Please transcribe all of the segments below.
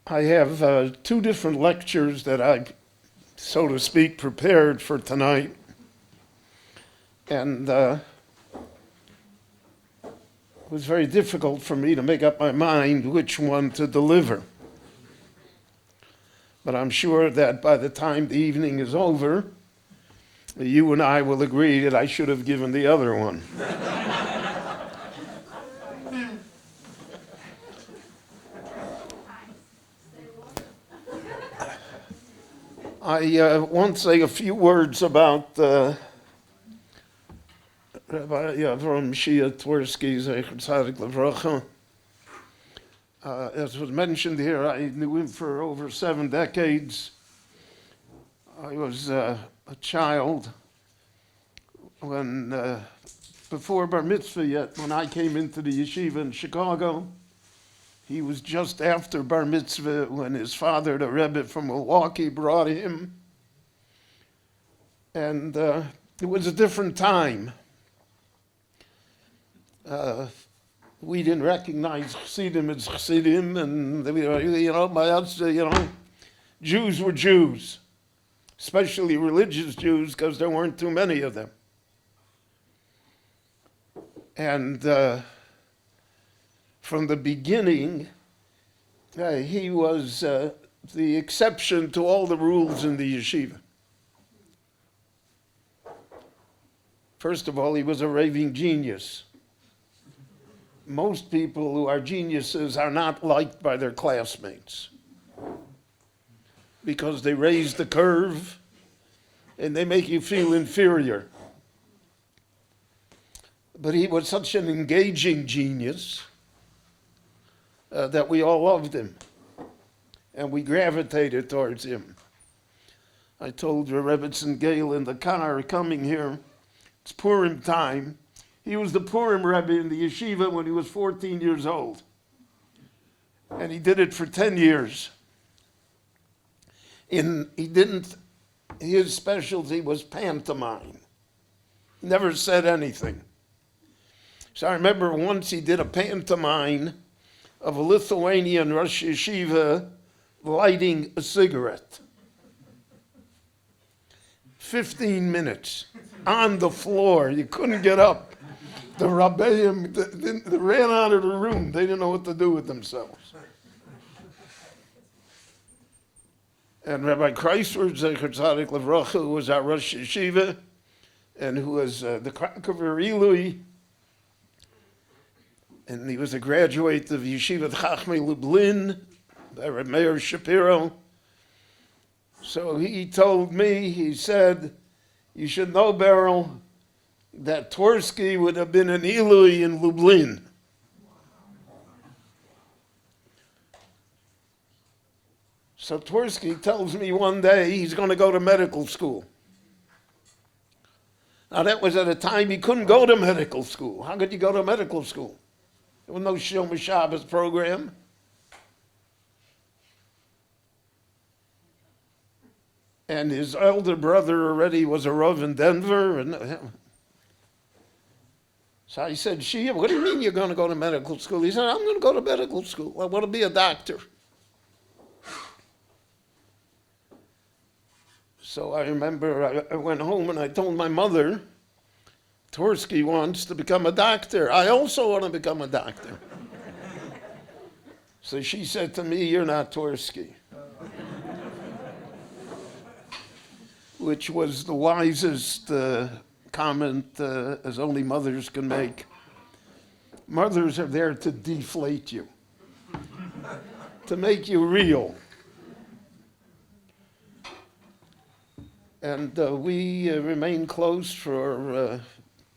I have two different lectures that I, so to speak, prepared for tonight. And it was very difficult for me to make up my mind which one to deliver. But I'm sure that by the time the evening is over, you and I will agree that I should have given the other one. I want to say a few words about Rabbi AJTwerski, Zecher Tzadik Levracha. As was mentioned here, I knew him for over 7 decades. I was a child when, before Bar Mitzvah yet, when I came into the yeshiva in Chicago. He was just after Bar Mitzvah when his father, the Rebbe from Milwaukee, brought him. And it was a different time. We didn't recognize Chassidim as Chassidim, and Jews were Jews, especially religious Jews, because there weren't too many of them. And from the beginning, he was the exception to all the rules in the yeshiva. First of all, he was a raving genius. Most people who are geniuses are not liked by their classmates because they raise the curve and they make you feel inferior. But he was such an engaging genius that we all loved him, and we gravitated towards him. I told Rebbetzin Gale in the car coming here, it's Purim time. He was the Purim Rebbe in the yeshiva when he was 14 years old, and he did it for 10 years. His specialty was pantomime. He never said anything. So I remember once he did a pantomime of a Lithuanian Rosh Yeshiva lighting a cigarette. 15 minutes on the floor. You couldn't get up. The rabbi they ran out of the room. They didn't know what to do with themselves. And Rabbi Kreisler, Zecher Tzadik Levracha, who was our Rosh Yeshiva, and who was the Krakower Ilui, and he was a graduate of Yeshivat Chachmei Lublin, by Reb Meir Shapiro. So he told me, he said, you should know, Berel, that Twersky would have been an Ilui in Lublin. So Twersky tells me one day he's going to go to medical school. Now that was at a time he couldn't go to medical school. How could you go to medical school? There was no Shomer Shabbos program. And his elder brother already was a Rav in Denver. So I said, Shia, what do you mean you're going to go to medical school? He said, I'm going to go to medical school. I want to be a doctor. So I remember I went home and I told my mother, Twersky wants to become a doctor. I also want to become a doctor. So she said to me, you're not Twersky. Which was the wisest comment as only mothers can make. Mothers are there to deflate you, to make you real. And we remained close for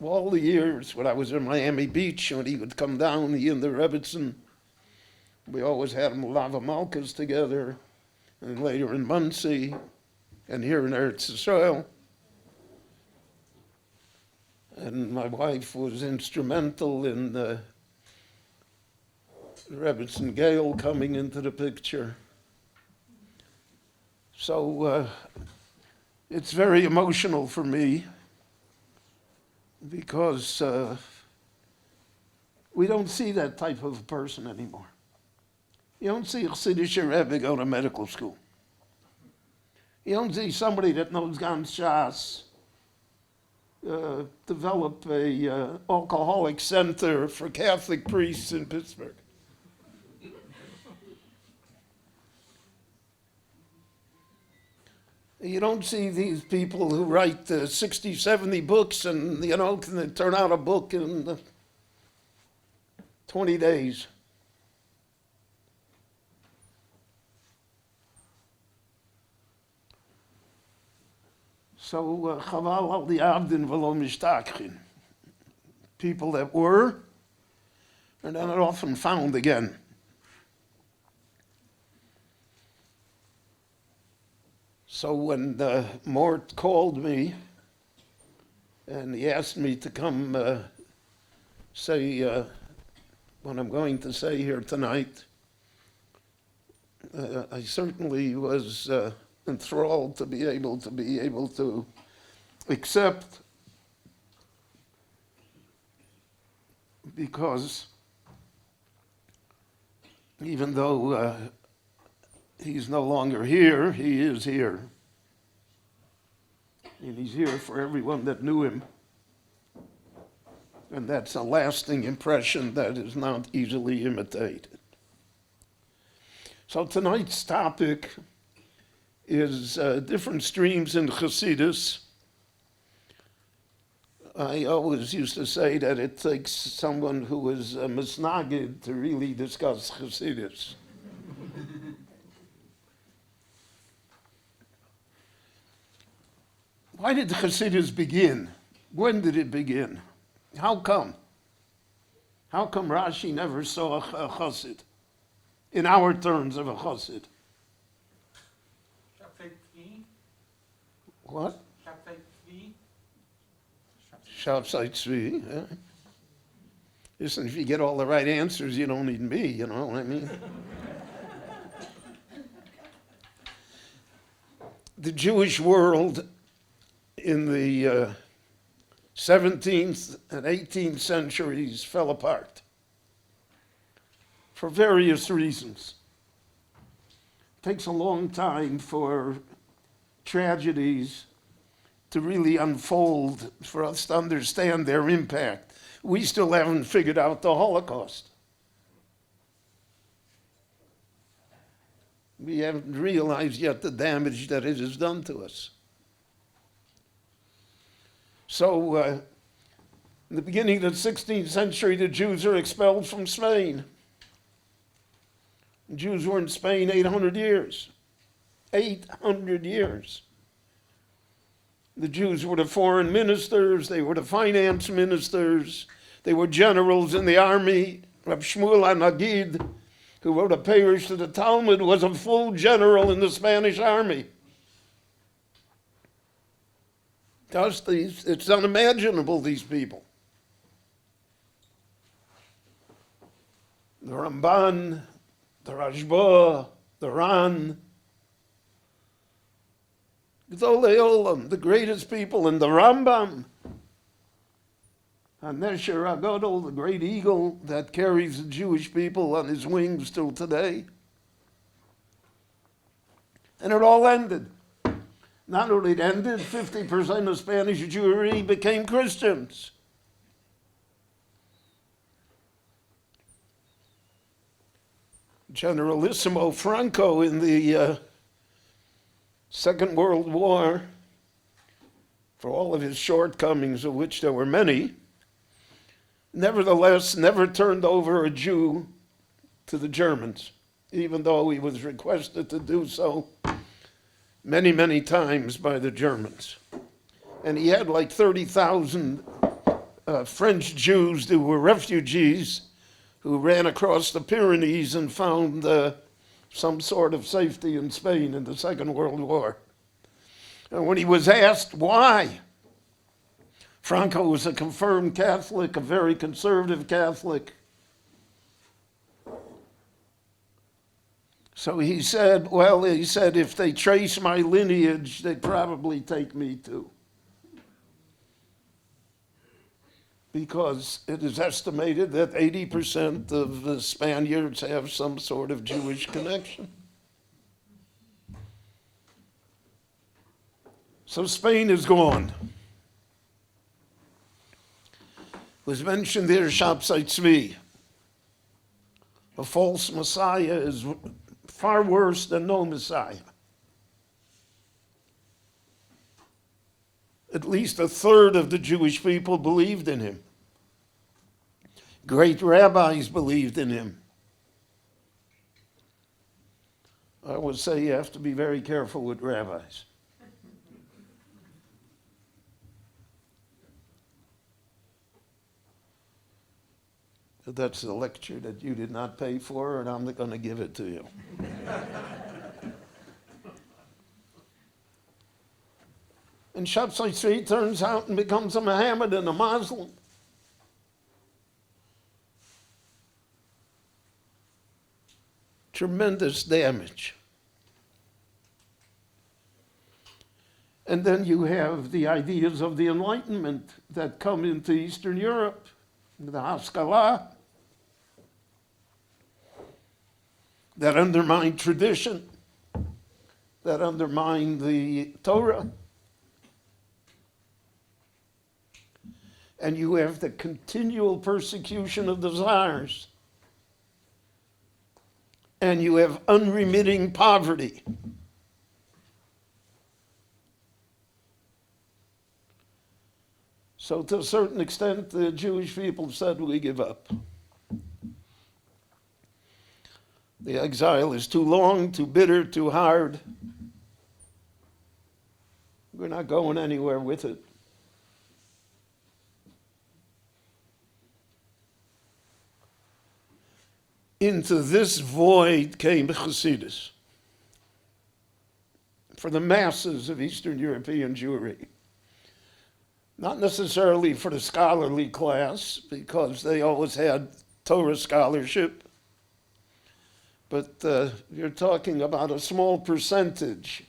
all the years when I was in Miami Beach, when he would come down, he and the Rebbetzin. We always had Lava Malkas together, and later in Muncie, and here in Eretz Yisrael. And my wife was instrumental in Rebbetzin Gale coming into the picture. So it's very emotional for me because we don't see that type of person anymore. You don't see a Chassidish Rebbe go to medical school. You don't see somebody that knows Gans Shas develop a alcoholic center for Catholic priests in Pittsburgh. You don't see these people who write 60, 70 books and, can they turn out a book in 20 days. So, chaval al di abdin v'lo mishtachchin. People that were, and then are often found again. So when Mort called me, and he asked me to come say what I'm going to say here tonight, I certainly was enthralled to be able to accept, because even though he's no longer here, he is here. And he's here for everyone that knew him. And that's a lasting impression that is not easily imitated. So tonight's topic is different streams in Chassidus. I always used to say that it takes someone who is misnagid to really discuss Chassidus. Why did Chassidus begin? When did it begin? How come? How come Rashi never saw a Chassid? In our terms of a Chassid. What? Shabtai Tzvi. Yeah. Listen, if you get all the right answers, you don't need me, you know what I mean? The Jewish world in the 17th and 18th centuries fell apart for various reasons. It takes a long time for tragedies to really unfold, for us to understand their impact. We still haven't figured out the Holocaust. We haven't realized yet the damage that it has done to us. So, in the beginning of the 16th century, the Jews are expelled from Spain. The Jews were in Spain 800 years. 800 years. The Jews were the foreign ministers, they were the finance ministers, they were generals in the army. Rab Shmuel HaNagid, who wrote a parish to the Talmud, was a full general in the Spanish army. It's unimaginable, these people. The Ramban, the Rashba, the Ran, Gdolei Olam, the greatest people, and the Rambam, Hanesher HaGadol, the great eagle that carries the Jewish people on his wings till today. And it all ended. Not only it ended, 50% of Spanish Jewry became Christians. Generalissimo Franco in the Second World War, for all of his shortcomings, of which there were many, nevertheless never turned over a Jew to the Germans, even though he was requested to do so many, many times by the Germans. And he had like 30,000 French Jews who were refugees who ran across the Pyrenees and found some sort of safety in Spain in the Second World War. And when he was asked why, Franco was a confirmed Catholic, a very conservative Catholic. So he said, if they trace my lineage, they'd probably take me too. because it is estimated that 80% of the Spaniards have some sort of Jewish connection. So Spain is gone. It was mentioned there, AJTwerski. A false Messiah is far worse than no Messiah. At least a third of the Jewish people believed in him. Great rabbis believed in him. I would say you have to be very careful with rabbis. That's a lecture that you did not pay for, and I'm not going to give it to you. And AJTwerski turns out and becomes a Mohammedan, a Muslim. Tremendous damage. And then you have the ideas of the Enlightenment that come into Eastern Europe, the Haskalah, that undermine tradition, that undermine the Torah. And you have the continual persecution of the czars. And you have unremitting poverty. So to a certain extent, the Jewish people said, we give up. The exile is too long, too bitter, too hard. We're not going anywhere with it. Into this void came Chassidus for the masses of Eastern European Jewry. Not necessarily for the scholarly class, because they always had Torah scholarship, but you're talking about a small percentage.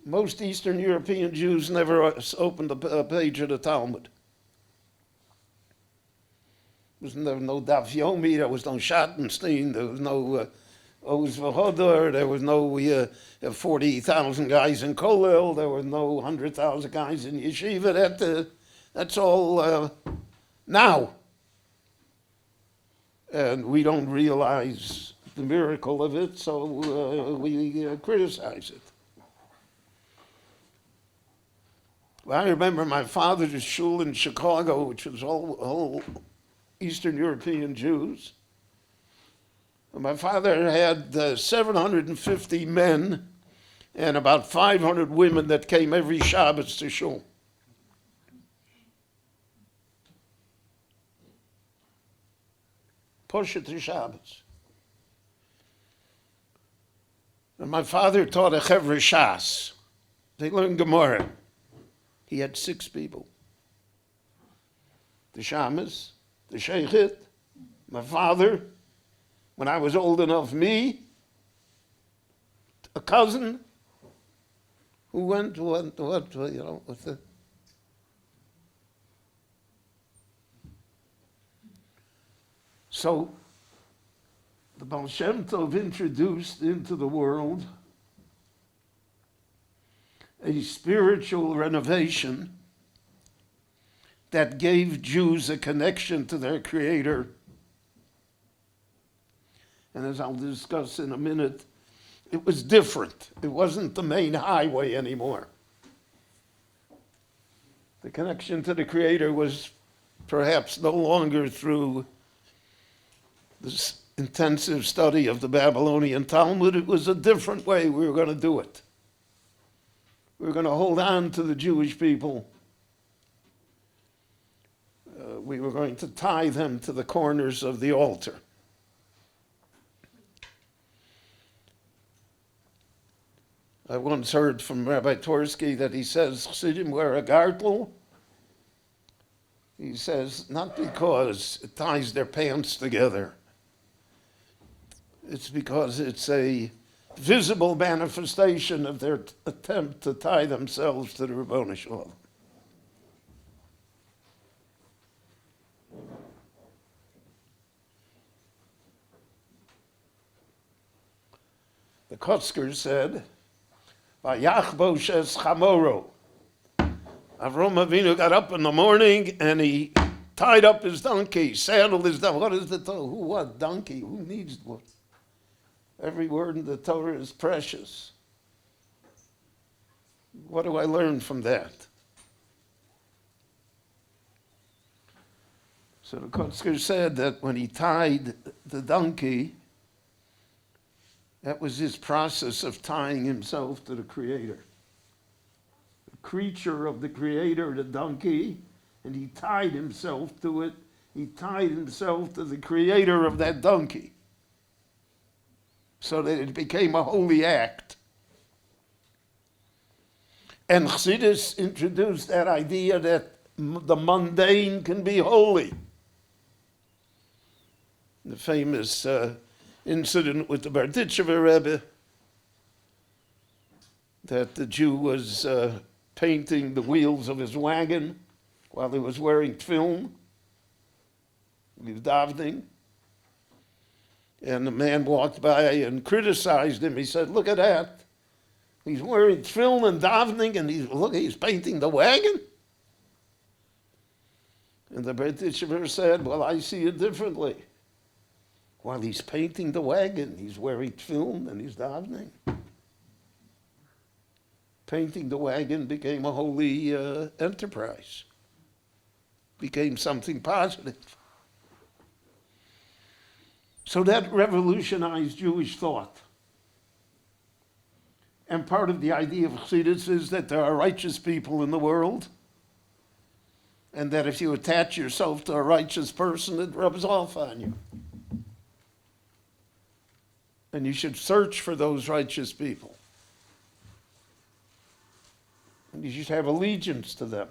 Most Eastern European Jews never opened a page of the Talmud. There was no Daf Yomi, there was no Schattenstein, there was no Oz V'Hodor, there was no 40,000 guys in Kollel, there were no 100,000 guys in Yeshiva. That's all now. And we don't realize the miracle of it, so we criticize it. Well, I remember my father's shul in Chicago, which was all Eastern European Jews. My father had 750 men and about 500 women that came every Shabbos to shul. Poshet to Shabbos. And my father taught a Chevra Shas. They learned Gemara. He had 6 people. The Shamas, the Sheikhit, my father, when I was old enough, me, a cousin who went, with the... So, the Baal Shem Tov introduced into the world a spiritual renovation that gave Jews a connection to their Creator. And as I'll discuss in a minute, it was different. It wasn't the main highway anymore. The connection to the Creator was perhaps no longer through this intensive study of the Babylonian Talmud. It was a different way we were going to do it. We were going to hold on to the Jewish people. We were going to tie them to the corners of the altar. I once heard from Rabbi AJTwerski that he says Chassidim wear a gartel. He says, not because it ties their pants together. It's because it's a visible manifestation of their attempt to tie themselves to the Ribono Shel Olam. The Kotzker said, "Vayachbo shes chamoro." Avram Avinu got up in the morning and he tied up his donkey, saddled his donkey. What is the Torah? Who, what? Donkey? Who needs what? Every word in the Torah is precious. What do I learn from that? So the Kotzker said that when he tied the donkey, that was his process of tying himself to the Creator. The creature of the Creator, the donkey, and he tied himself to it. He tied himself to the Creator of that donkey so that it became a holy act. And Chassidus introduced that idea that the mundane can be holy. The famous incident with the Berditchever Rebbe, that the Jew was painting the wheels of his wagon while he was wearing tefillin. He was davening. And the man walked by and criticized him. He said, "Look at that. He's wearing tefillin and davening, and he's painting the wagon." And the Berditchever said, "Well, I see it differently. While he's painting the wagon, he's wearing tefillin and he's davening." Painting the wagon became a holy enterprise, became something positive. So that revolutionized Jewish thought. And part of the idea of Chassidus is that there are righteous people in the world, and that if you attach yourself to a righteous person, it rubs off on you. And you should search for those righteous people. And you should have allegiance to them.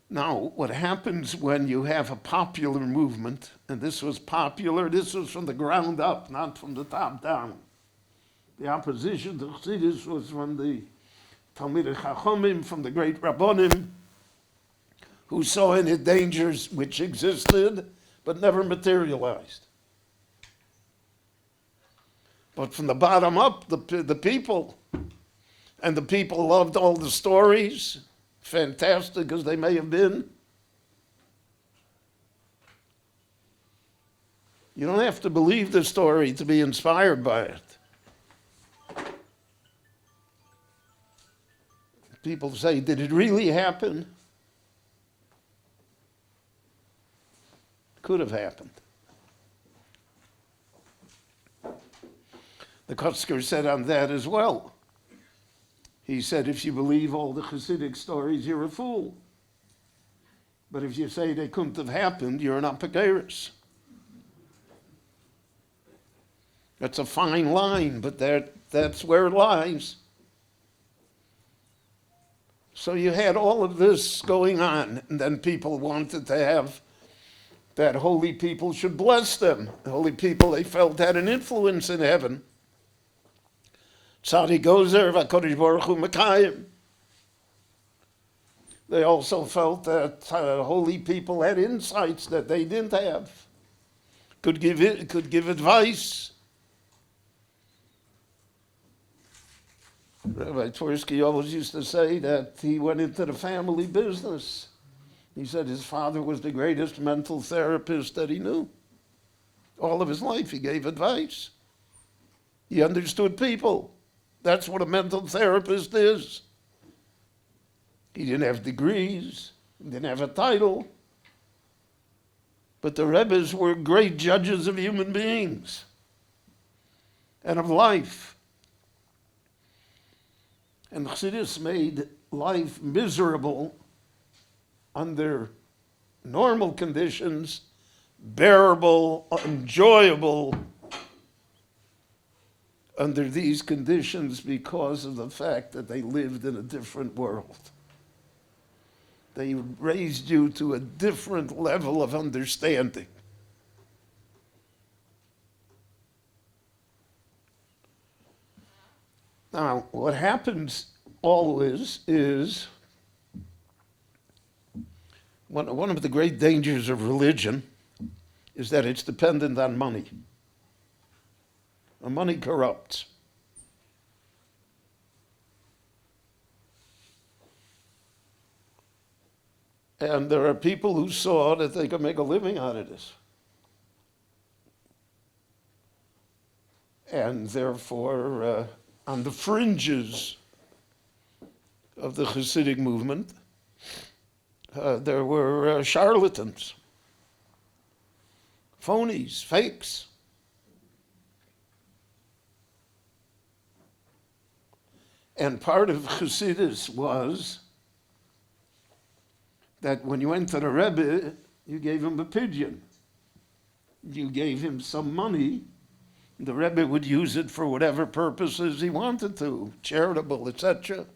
Now, what happens when you have a popular movement, and this was popular, this was from the ground up, not from the top down. The opposition to Chassidus was from the Talmidei Chachamim, from the great Rabbonim, who saw in it dangers which existed but never materialized. But from the bottom up, the people, and the people loved all the stories, fantastic as they may have been. You don't have to believe the story to be inspired by it. People say, "Did it really happen?" Could have happened. The Kotzker said on that as well. He said, if you believe all the Hasidic stories, you're a fool. But if you say they couldn't have happened, you're an apocalypse. That's a fine line, but that's where it lies. So you had all of this going on, and then people wanted to have that holy people should bless them. The holy people, they felt, had an influence in heaven. Tzadi Gozer, V'Kodesh Baruch Hu Mekayim. They also felt that holy people had insights that they didn't have, could give advice. Rabbi AJTwerski always used to say that he went into the family business. He said his father was the greatest mental therapist that he knew. All of his life he gave advice. He understood people. That's what a mental therapist is. He didn't have degrees, he didn't have a title. But the Rebbes were great judges of human beings and of life. And Chassidus made life miserable under normal conditions, bearable, enjoyable under these conditions because of the fact that they lived in a different world. They raised you to a different level of understanding. Now, what happens always is One of the great dangers of religion is that it's dependent on money. And money corrupts. And there are people who saw that they could make a living out of this. And therefore, on the fringes of the Hasidic movement, there were charlatans, phonies, fakes. And part of Hasidus was that when you went to the Rebbe, you gave him a pigeon. You gave him some money. The Rebbe would use it for whatever purposes he wanted to, charitable, etc.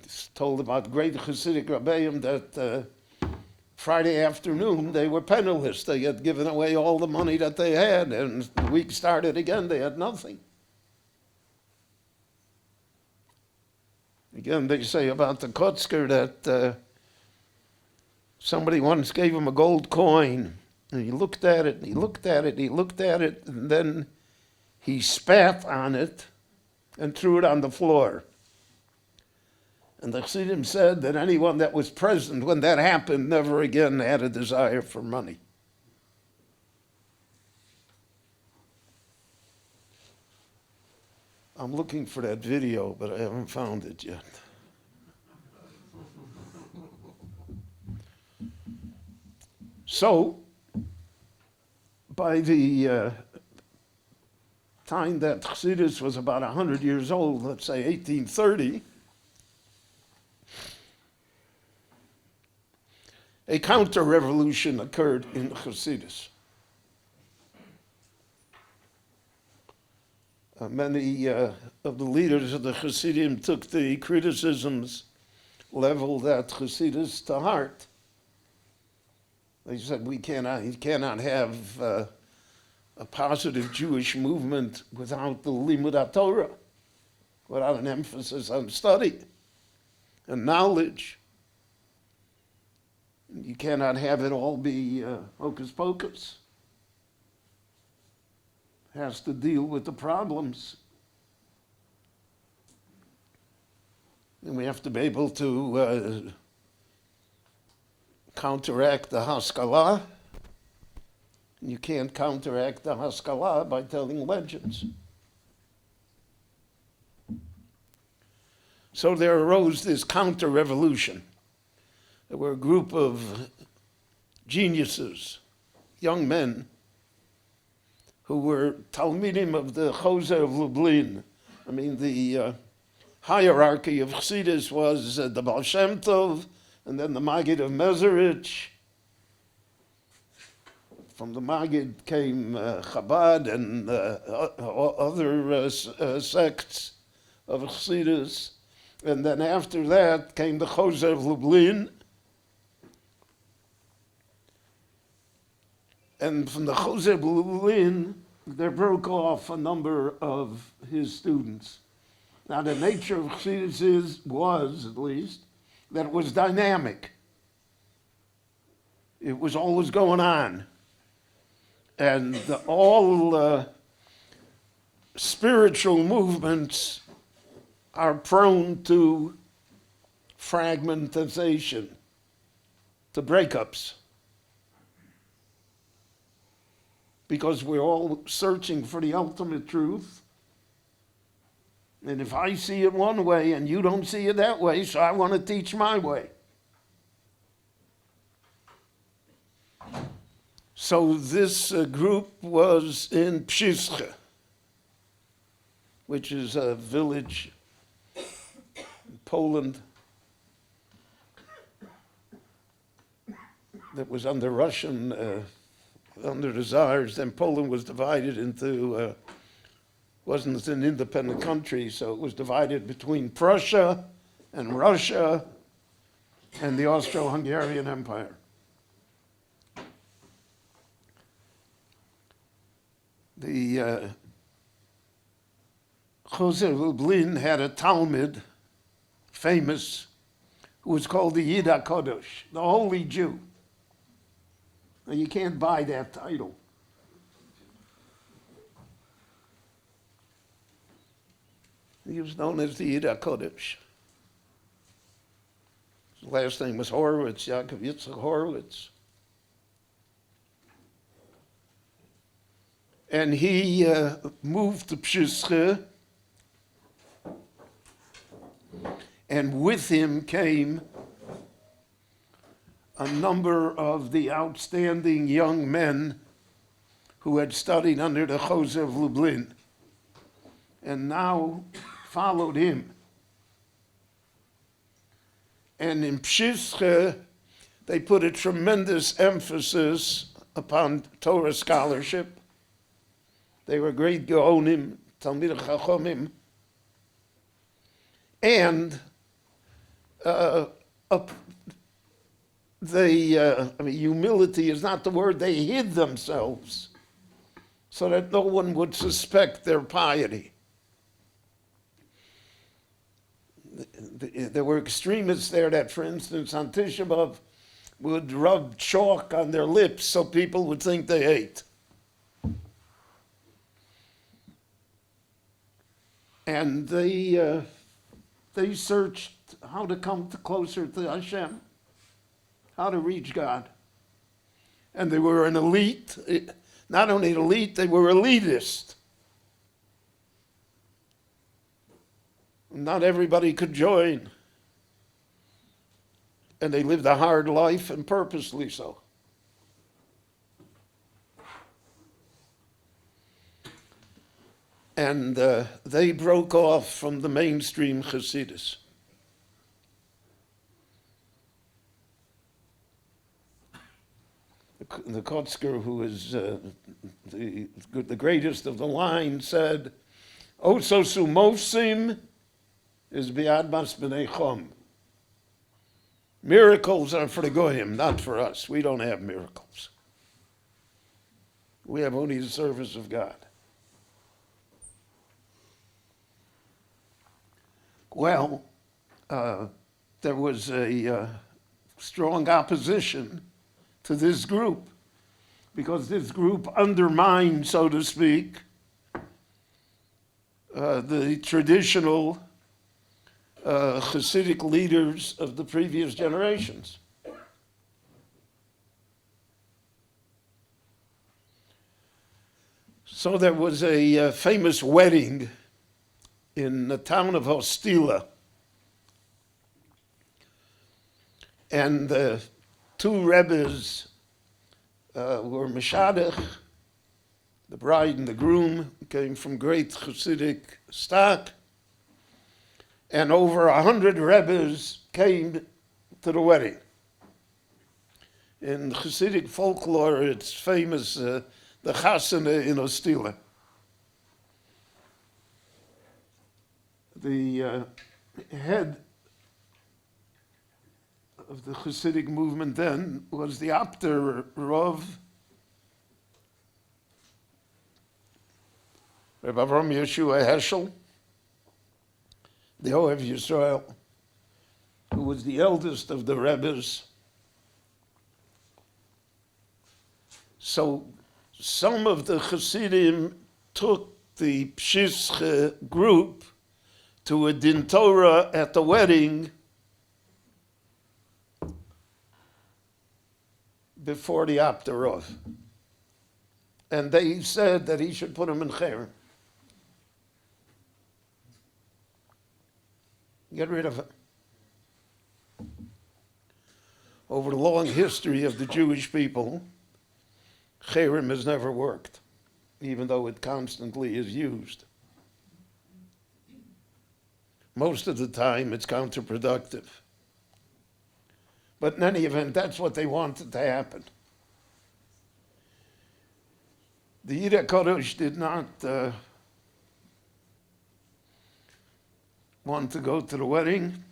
It's told about great Hasidic rabbeim that Friday afternoon they were penniless. They had given away all the money that they had, and the week started again, they had nothing. Again, they say about the Kotzker that somebody once gave him a gold coin, and he looked at it, and he looked at it, and he looked at it, and then he spat on it and threw it on the floor. And the Chassidim said that anyone that was present when that happened never again had a desire for money. I'm looking for that video, but I haven't found it yet. So, by the time that Chassidus was about 100 years old, let's say 1830, a counter-revolution occurred in Chassidus. Many of the leaders of the Chassidim took the criticisms leveled at Chassidus to heart. They said, you cannot have a positive Jewish movement without the Limud Torah, without an emphasis on study and knowledge. You cannot have it all be hocus pocus. It has to deal with the problems. And we have to be able to counteract the Haskalah. You can't counteract the Haskalah by telling legends. So there arose this counter-revolution. There were a group of geniuses, young men, who were Talmidim of the Choser of Lublin. I mean, the hierarchy of Chassidus was the Baal Shem Tov, and then the Maggid of Mezerich. From the Maggid came Chabad and other sects of Chassidus. And then after that came the Choser of Lublin. And from the Choser of Lublin, there broke off a number of his students. Now, the nature of Chassidus was, at least, that it was dynamic. It was always going on. And all spiritual movements are prone to fragmentization, to breakups. Because we're all searching for the ultimate truth. And if I see it one way and you don't see it that way, so I want to teach my way. So this group was in Pshischa, which is a village in Poland that was under Russian, under the Tsars. Then Poland was divided into, wasn't an independent country, so it was divided between Prussia and Russia and the Austro-Hungarian Empire. The Choser Lublin had a Talmud, famous, who was called the Yid HaKadosh, the Holy Jew. Now, you can't buy that title. He was known as the Yid HaKadosh. His last name was Horowitz, Yaakov Yitzchak Horowitz. And he moved to Pshischa, and with him came a number of the outstanding young men who had studied under the Chozeh of Lublin and now followed him. And in Pshischa, they put a tremendous emphasis upon Torah scholarship. They were great Gaonim, Talmidei Chachomim, and humility is not the word. They hid themselves so that no one would suspect their piety. There were extremists there that, for instance, on Tisha B'Av would rub chalk on their lips so people would think they ate. And they searched how to come closer to Hashem, how to reach God. And they were an elite, not only elite, they were elitist. Not everybody could join. And they lived a hard life, and purposely so. And they broke off from the mainstream Hasidus. The Kotzker, who is the greatest of the line, said, Oso sumofsim is biad mas b'nei chom. Miracles are for the goyim, not for us. We don't have miracles. We have only the service of God. Well, there was a strong opposition to this group because this group undermined, so to speak, the traditional Hasidic leaders of the previous generations. So there was a famous wedding in the town of Ostila, and the two rebbes were Meshadech. The bride and the groom came from great Hasidic stock, and over 100 rebbes came to the wedding. In Hasidic folklore, it's famous, the Chasana in Ostila. The head of the Hasidic movement then was the Apter Rav Rabbi Avram Yeshua Heschel, the Ohev Yisrael, who was the eldest of the Rebbes. So some of the Hasidim took the Pshischa group to a din Torah at the wedding before the Apter. And they said that he should put him in Cherem. Get rid of it. Over the long history of the Jewish people, Cherem has never worked, even though it constantly is used. Most of the time, it's counterproductive. But in any event, that's what they wanted to happen. The Yid HaKadosh did not want to go to the wedding.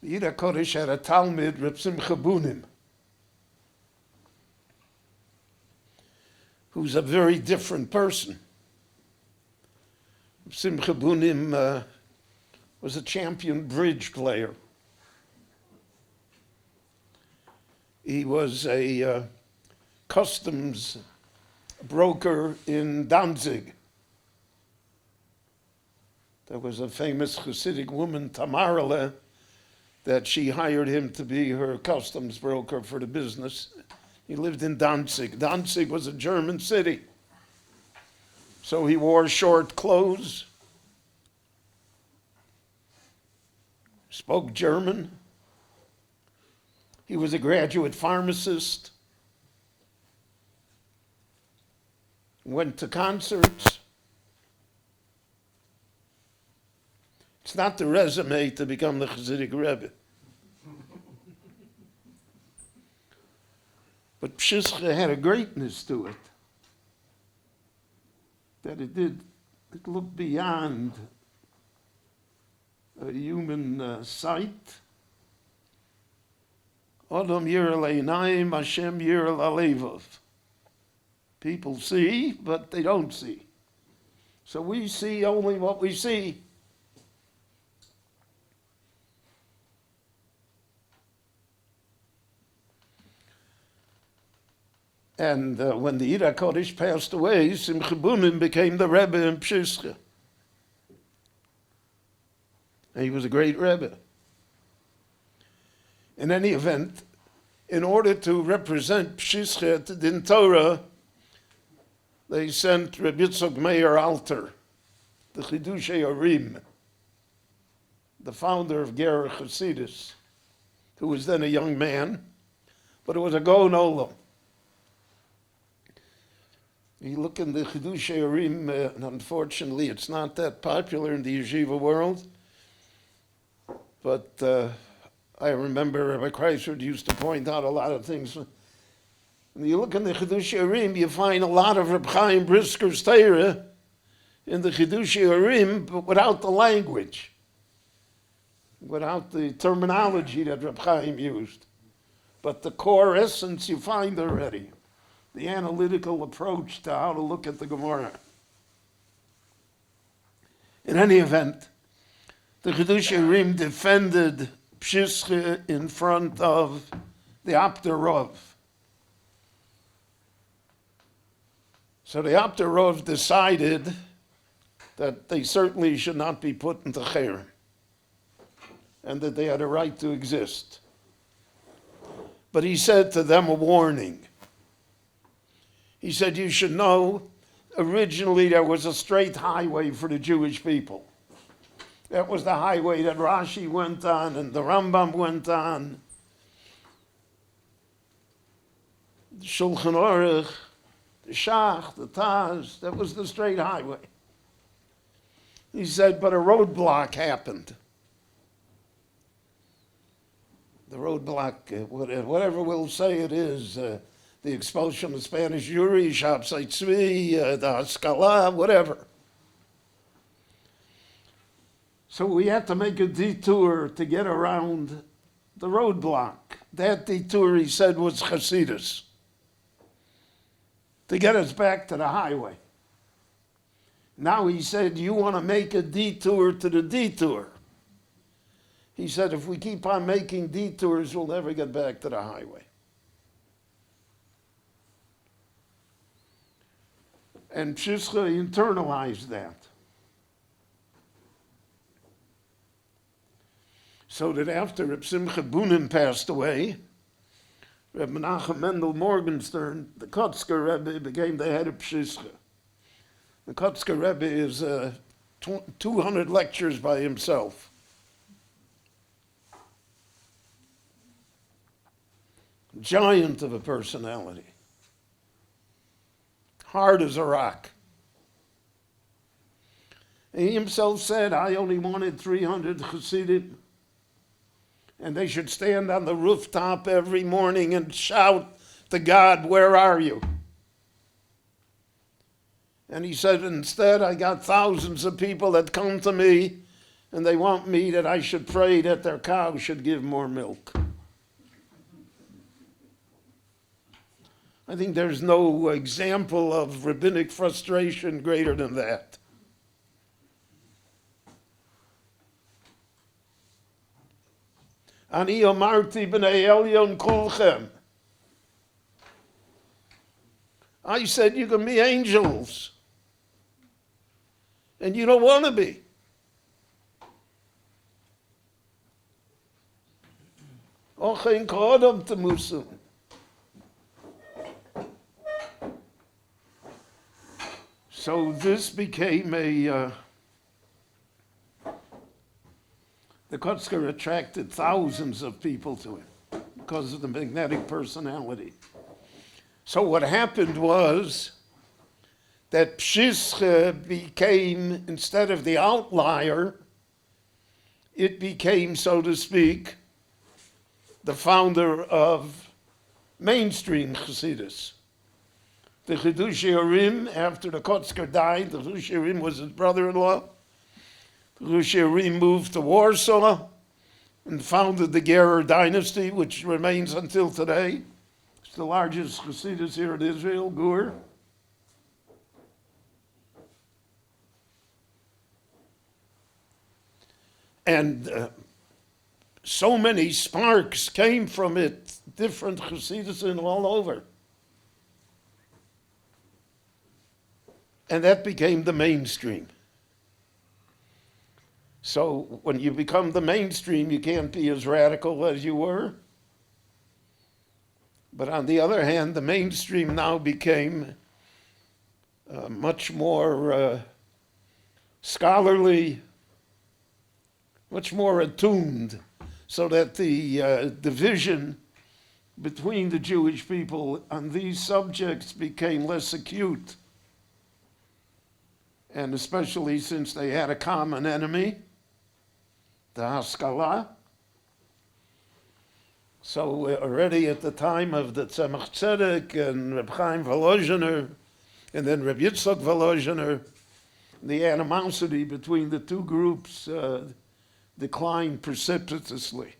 The Yid HaKadosh had a Talmud, Reb Simcha Bunim, who's a very different person. Reb Simcha Bunim was a champion bridge player. He was a customs broker in Danzig. There was a famous Hasidic woman, Tamarale, that she hired him to be her customs broker for the business. He lived in Danzig. Danzig was a German city. So he wore short clothes, spoke German. He was a graduate pharmacist, went to concerts. It's not the resume to become the Hasidic Rebbe. But Pshischa had a greatness to it, that it looked beyond a human sight. Adam yireh le'inayim, Hashem yireh la'levov. People see, but they don't see. So we see only what we see. And when the Ira Kodesh passed away, Simcha Bunim became the Rebbe in Pshischa. And he was a great Rebbe. In any event, in order to represent Pshischa at the Din Torah, they sent Rabbi Yitzchok Meir Alter, the Chidushei Orim, the founder of Ger Chasidus, who was then a young man, but it was a Gaon Olam. You look in the Chidushei Orim, and unfortunately it's not that popular in the yeshiva world, but I remember Rabbi Kreisler used to point out a lot of things. When you look in the Chidushei Orim, you find a lot of Reb Chaim Brisker's Torah in the Chidushei Orim, but without the language, without the terminology that Reb Chaim used. But the core essence you find already. The analytical approach to how to look at the Gemara. In any event, the Chidushei Orim defended Pshischa in front of the Apter Rov. So the Apter Rov decided that they certainly should not be put into Cherem, and that they had a right to exist. But he said to them a warning. He said, you should know, originally there was a straight highway for the Jewish people. That was the highway that Rashi went on and the Rambam went on. The Shulchan Aruch, the Shach, the Taz, that was the straight highway. He said, but a roadblock happened. The roadblock, whatever we'll say it is, the expulsion of Spanish Jewry, Shabsai Tzvi, the Haskalah, whatever. So we had to make a detour to get around the roadblock. That detour, he said, was Chasidus, to get us back to the highway. Now he said, you want to make a detour to the detour. He said, if we keep on making detours, we'll never get back to the highway. And Pshischa internalized that. So that after Reb Simcha Bunim passed away, Reb Menachem Mendel Morgenstern, the Kotzker Rebbe, became the head of Pshischa. The Kotzker Rebbe is 200 lectures by himself. Giant of a personality. Hard as a rock. And he himself said, I only wanted 300 Chassidim, and they should stand on the rooftop every morning and shout to God, where are you? And he said, instead, I got thousands of people that come to me, and they want me that I should pray that their cow should give more milk. I think there's no example of rabbinic frustration greater than that. Ani omarti b'nei elyon kulchem. I said, you can be angels. And you don't want to be. Ochen kodam temusu. So this became the Kotzker attracted thousands of people to him because of the magnetic personality. So what happened was that Pshischa became, instead of the outlier, it became, so to speak, the founder of mainstream Chassidus. The Chidushei Urim, after the Kotzker died, the Chidushei Urim was his brother-in-law. The Chidushei Urim moved to Warsaw and founded the Gerer dynasty, which remains until today. It's the largest Chassidus here in Israel, Gur. And so many sparks came from it, different Chassidus and all over. And that became the mainstream. So when you become the mainstream, you can't be as radical as you were. But on the other hand, the mainstream now became much more scholarly, much more attuned, so that the division between the Jewish people on these subjects became less acute. And especially since they had a common enemy, the Haskalah. So already at the time of the Tzemach Tzedek and Reb Chaim Volozhiner, and then Reb Yitzchak Volozhiner, the animosity between the two groups declined precipitously.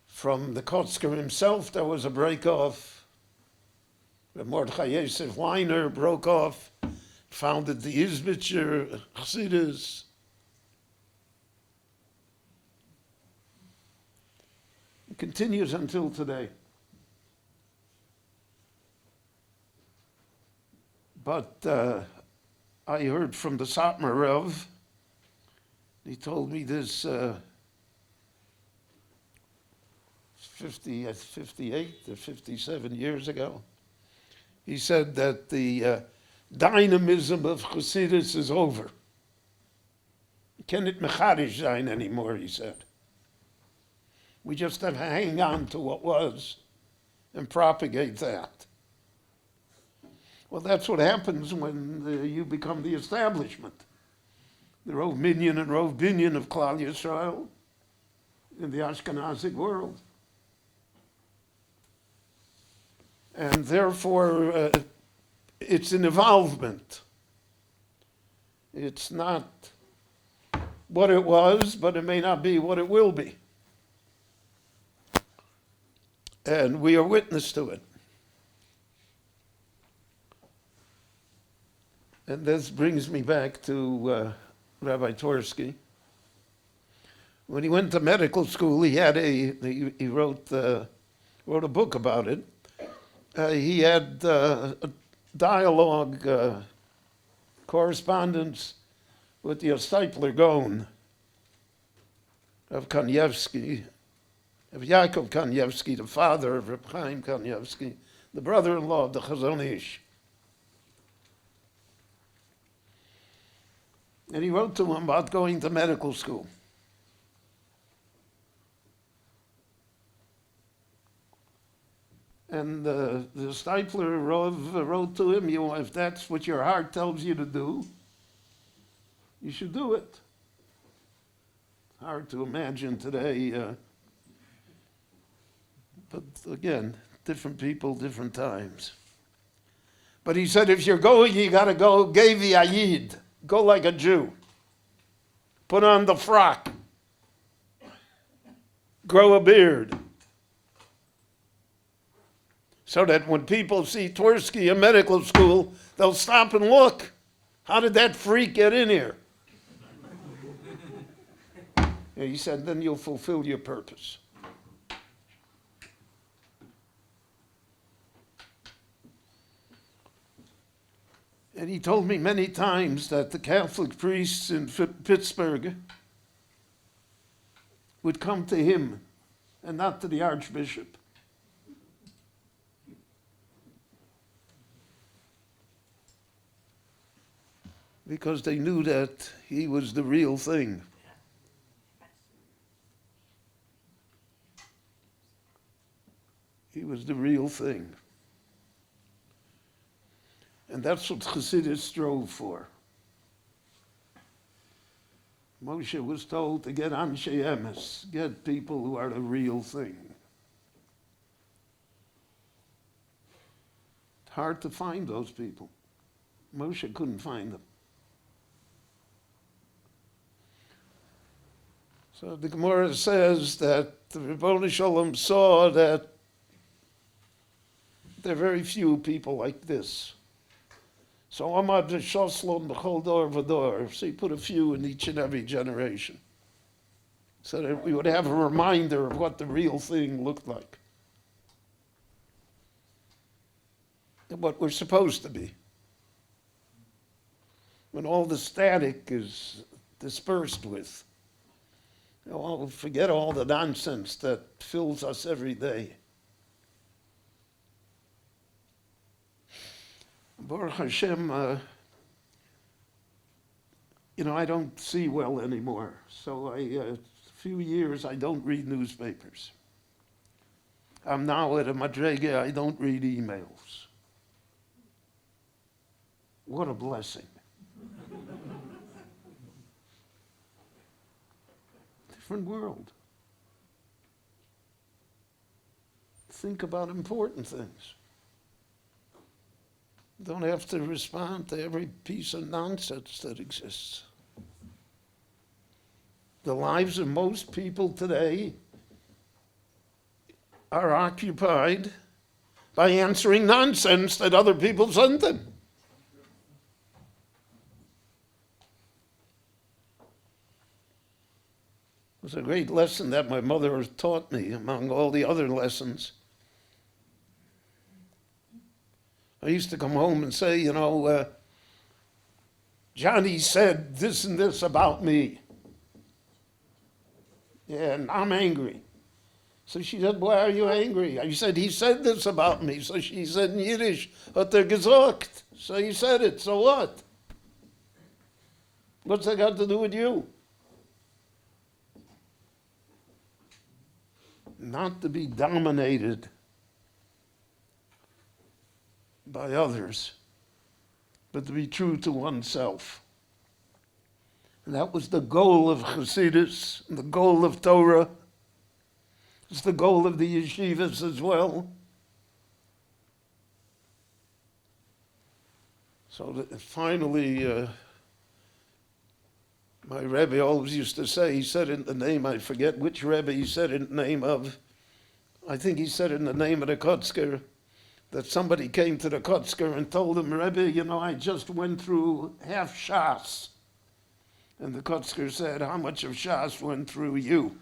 From the Kotzker himself, there was a break-off. Mordechai Yosef Weiner broke off, founded the Izbitzer Chassidus. It continues until today. But I heard from the Satmar Rav, he told me this 58 or 57 years ago. He said that the dynamism of Chassidus is over. Can't it mechadish sein anymore, he said. We just have to hang on to what was and propagate that. Well, that's what happens when you become the establishment. The Rov Minyan and Rov Binyan of Klal Yisrael in the Ashkenazic world. And therefore, it's an evolvement. It's not what it was, but it may not be what it will be. And we are witness to it. And this brings me back to Rabbi Twersky. When he went to medical school, he wrote a book about it. He had a dialogue, correspondence with the Steipler Gaon of Kanievsky, of Yaakov Kanievsky, the father of Reb Chaim Kanievsky, the brother-in-law of the Chazon Ish. And he wrote to him about going to medical school. And the Steipler wrote to him, if that's what your heart tells you to do, you should do it. Hard to imagine today. But again, different people, different times. But he said, if you're going, you got to go Gevi Ayid. Go like a Jew. Put on the frock. Grow a beard. So that when people see Twersky in medical school, they'll stop and look. How did that freak get in here? And he said, then you'll fulfill your purpose. And he told me many times that the Catholic priests in Pittsburgh would come to him and not to the Archbishop. Because they knew that he was the real thing. He was the real thing. And that's what Chassidus strove for. Moshe was told to get Anshe Emes, get people who are the real thing. It's hard to find those people. Moshe couldn't find them. So the Gemara says that the Ribono Shalom saw that there are very few people like this. So Amad Shoslon B'chol Dor V'dor. So he put a few in each and every generation, so that we would have a reminder of what the real thing looked like, and what we're supposed to be. When all the static is dispersed with, forget all the nonsense that fills us every day. Baruch Hashem, I don't see well anymore. So a few years I don't read newspapers. I'm now at a madrega, I don't read emails. What a blessing. Different world. Think about important things. Don't have to respond to every piece of nonsense that exists. The lives of most people today are occupied by answering nonsense that other people send them. It was a great lesson that my mother taught me among all the other lessons. I used to come home and say, Johnny said this and this about me. Yeah, and I'm angry. So she said, why are you angry? I said, he said this about me. So she said in Yiddish, hat gesagt. So he said it, so what? What's that got to do with you? Not to be dominated by others, but to be true to oneself. And that was the goal of Chassidus, the goal of Torah. It's the goal of the yeshivas as well. So that finally, my Rebbe always used to say, he said in the name, I forget which Rebbe he said in the name of, I think he said in the name of the Kotzker, that somebody came to the Kotzker and told him, Rebbe, I just went through half Shas. And the Kotzker said, how much of Shas went through you?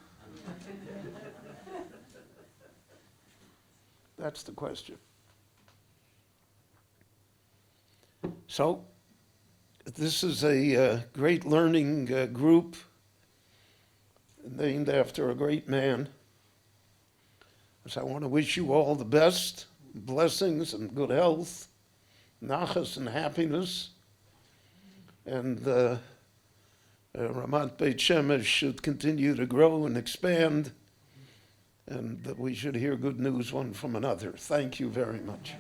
That's the question. So, this is a great learning group named after a great man. So I want to wish you all the best. Blessings and good health, nachas and happiness, and Ramat Beit Shemesh should continue to grow and expand, and that we should hear good news one from another. Thank you very much.